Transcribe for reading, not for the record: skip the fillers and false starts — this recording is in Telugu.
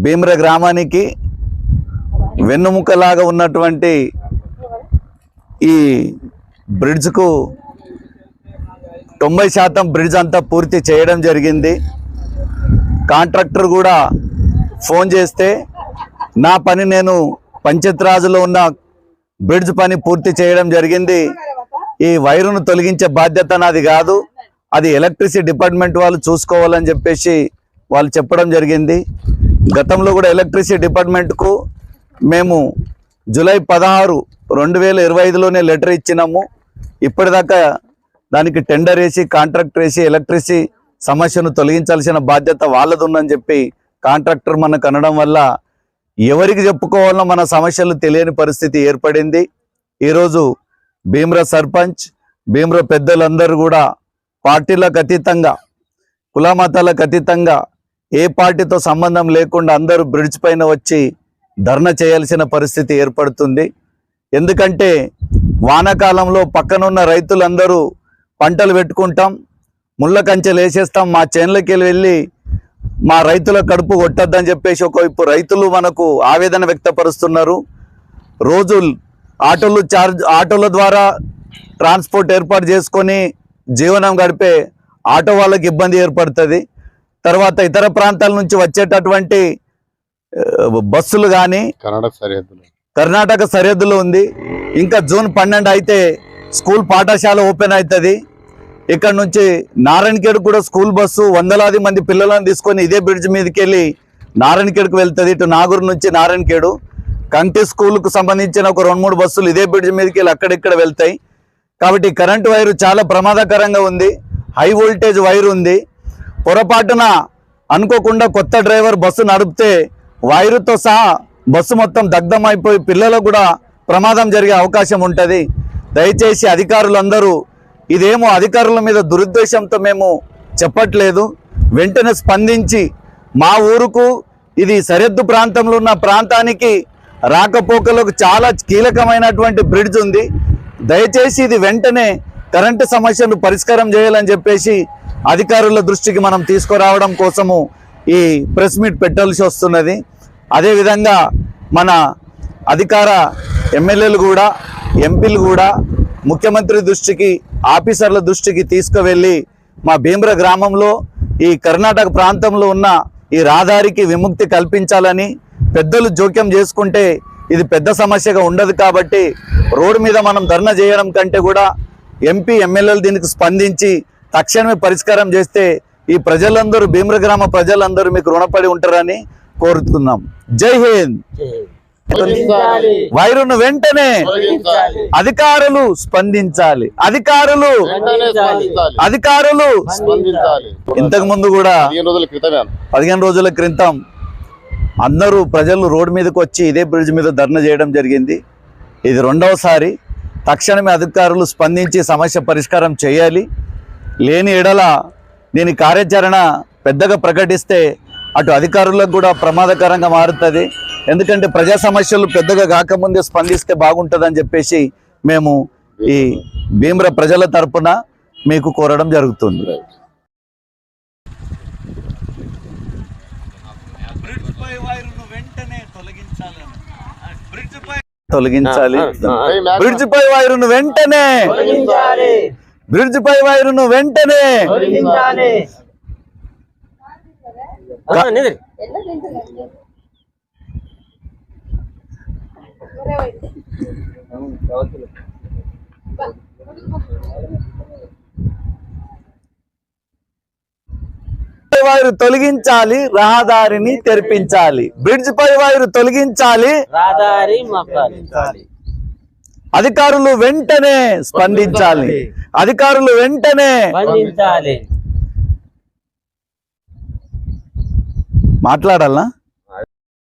భీమ్ర గ్రామానికి వెన్నుముకలాగా ఉన్నటువంటి ఈ బ్రిడ్జ్కు 90% బ్రిడ్జ్ అంతా పూర్తి చేయడం జరిగింది. కాంట్రాక్టర్ కూడా ఫోన్ చేస్తే నా పని నేను పంచాయతీరాజ్లో ఉన్న బ్రిడ్జ్ పని పూర్తి చేయడం జరిగింది, ఈ వైరును తొలగించే బాధ్యత నాది కాదు, అది ఎలక్ట్రిసిటీ డిపార్ట్మెంట్ వాళ్ళు చూసుకోవాలని చెప్పేసి వాళ్ళు చెప్పడం జరిగింది. గతంలో కూడా ఎలక్ట్రిసిటీ డిపార్ట్మెంట్కు మేము జూలై 16, 2025లోనే లెటర్ ఇచ్చినాము. ఇప్పటిదాకా దానికి టెండర్ వేసి కాంట్రాక్టర్ వేసి ఎలక్ట్రిసిటీ సమస్యను తొలగించాల్సిన బాధ్యత వాళ్ళది ఉందని చెప్పి కాంట్రాక్టర్ మనకు అనడం వల్ల ఎవరికి చెప్పుకోవాలో మన సమస్యలు తెలియని పరిస్థితి ఏర్పడింది. ఈరోజు భీమ్ర సర్పంచ్, భీమ్ర పెద్దలందరూ కూడా పార్టీలకు అతీతంగా, కులమతాలకు అతీతంగా, ఏ పార్టీతో సంబంధం లేకుండా అందరూ బ్రిడ్జ్ పైన వచ్చి ధర్నా చేయాల్సిన పరిస్థితి ఏర్పడుతుంది. ఎందుకంటే వానాకాలంలో పక్కనున్న రైతులందరూ పంటలు పెట్టుకుంటాం, ముళ్ళ కంచెలు వేసేస్తాం, మా చేనులకి వెళ్ళి మా రైతుల కడుపు కొట్టద్దని చెప్పేసి ఒకవైపు రైతులు మనకు ఆవేదన వ్యక్తపరుస్తున్నారు. రోజు ఆటోల ద్వారా ట్రాన్స్పోర్ట్ ఏర్పాటు చేసుకొని జీవనం గడిపే ఆటో వాళ్ళకి ఇబ్బంది ఏర్పడుతుంది. తర్వాత ఇతర ప్రాంతాల నుంచి వచ్చేటటువంటి బస్సులు కానీ కర్ణాటక సరిహద్దులో ఉంది. ఇంకా జూన్ 12 అయితే స్కూల్ పాఠశాల ఓపెన్ అవుతుంది. ఇక్కడ నుంచి నారాయణఖేడ్ కూడా స్కూల్ బస్సు వందలాది మంది పిల్లలను తీసుకొని ఇదే బ్రిడ్జ్ మీదకి వెళ్ళి నారాయణఖేడ్కు వెళ్తుంది. ఇటు నాగూరు నుంచి నారాయణఖేడు కంటి స్కూల్కు సంబంధించిన ఒక 2-3 బస్సులు ఇదే బ్రిడ్జ్ మీదకి వెళ్ళి అక్కడిక్కడ వెళ్తాయి. కాబట్టి కరెంటు వైరు చాలా ప్రమాదకరంగా ఉంది, హై వోల్టేజ్ వైరు ఉంది. పొరపాటున అనుకోకుండా కొత్త డ్రైవర్ బస్సు నడిపితే వైరుతో సహా బస్సు మొత్తం దగ్ధమైపోయి పిల్లలకు కూడా ప్రమాదం జరిగే అవకాశం ఉంటుంది. దయచేసి అధికారులందరూ, ఇదేమో అధికారుల మీద దురుద్దేశంతో మేము చెప్పట్లేదు, వెంటనే స్పందించి మా ఊరుకు, ఇది సరిహద్దు ప్రాంతంలో ఉన్న ప్రాంతానికి రాకపోకలకు చాలా కీలకమైనటువంటి బ్రిడ్జ్ ఉంది. దయచేసి ఇది వెంటనే కరెంటు సమస్యను పరిష్కారం చేయాలని చెప్పేసి అధికారుల దృష్టికి మనం తీసుకురావడం కోసము ఈ ప్రెస్ మీట్ పెట్టాల్సి వస్తున్నది. అదేవిధంగా మన అధికార ఎమ్మెల్యేలు కూడా, ఎంపీలు కూడా ముఖ్యమంత్రి దృష్టికి, ఆఫీసర్ల దృష్టికి తీసుకువెళ్ళి మా భీమ్ర గ్రామంలో ఈ కర్ణాటక ప్రాంతంలో ఉన్న ఈ రహదారికి విముక్తి కల్పించాలని, పెద్దలు జోక్యం చేసుకుంటే ఇది పెద్ద సమస్యగా ఉండదు. కాబట్టి రోడ్డు మీద మనం ధర్నా చేయడం కంటే కూడా ఎంపీ ఎమ్మెల్యేలు దీనికి స్పందించి తక్షణమే పరిష్కారం చేస్తే ఈ ప్రజలందరూ, భీమ్ర గ్రామ ప్రజలందరూ మీకు రుణపడి ఉంటారని కోరుతున్నాం. జై హింద్. వైరును వెంటనే అధికారులు స్పందించాలి, అధికారులు ఇంతకు ముందు కూడా 15 రోజుల క్రితం అందరూ ప్రజలు రోడ్డు మీదకి వచ్చి ఇదే బ్రిడ్జ్ మీద ధర్నా చేయడం జరిగింది. ఇది 2వసారి. తక్షణమే అధికారులు స్పందించి సమస్య పరిష్కారం చేయాలి. లేని ఎడల దీని కార్యాచరణ పెద్దగా ప్రకటిస్తే అటు అధికారులకు కూడా ప్రమాదకరంగా మారుతుంది. ఎందుకంటే ప్రజా సమస్యలు పెద్దగా కాకముందే స్పందిస్తే బాగుంటుందని చెప్పేసి మేము ఈ భీమ్ర ప్రజల తరపున మీకు కోరడం జరుగుతుంది. తొలగించాలి, బ్రిడ్జ్ పై వైరును వెంటనే, బ్రిడ్జ్ పై వైరును వెంటనే. వైరు తొలగించాలి, రహదారిని తెరిపించాలి. బ్రిడ్జ్ పై వైరు తొలగించాలి, అధికారులు వెంటనే స్పందించాలి, అధికారులు వెంటనే మాట్లాడాలా.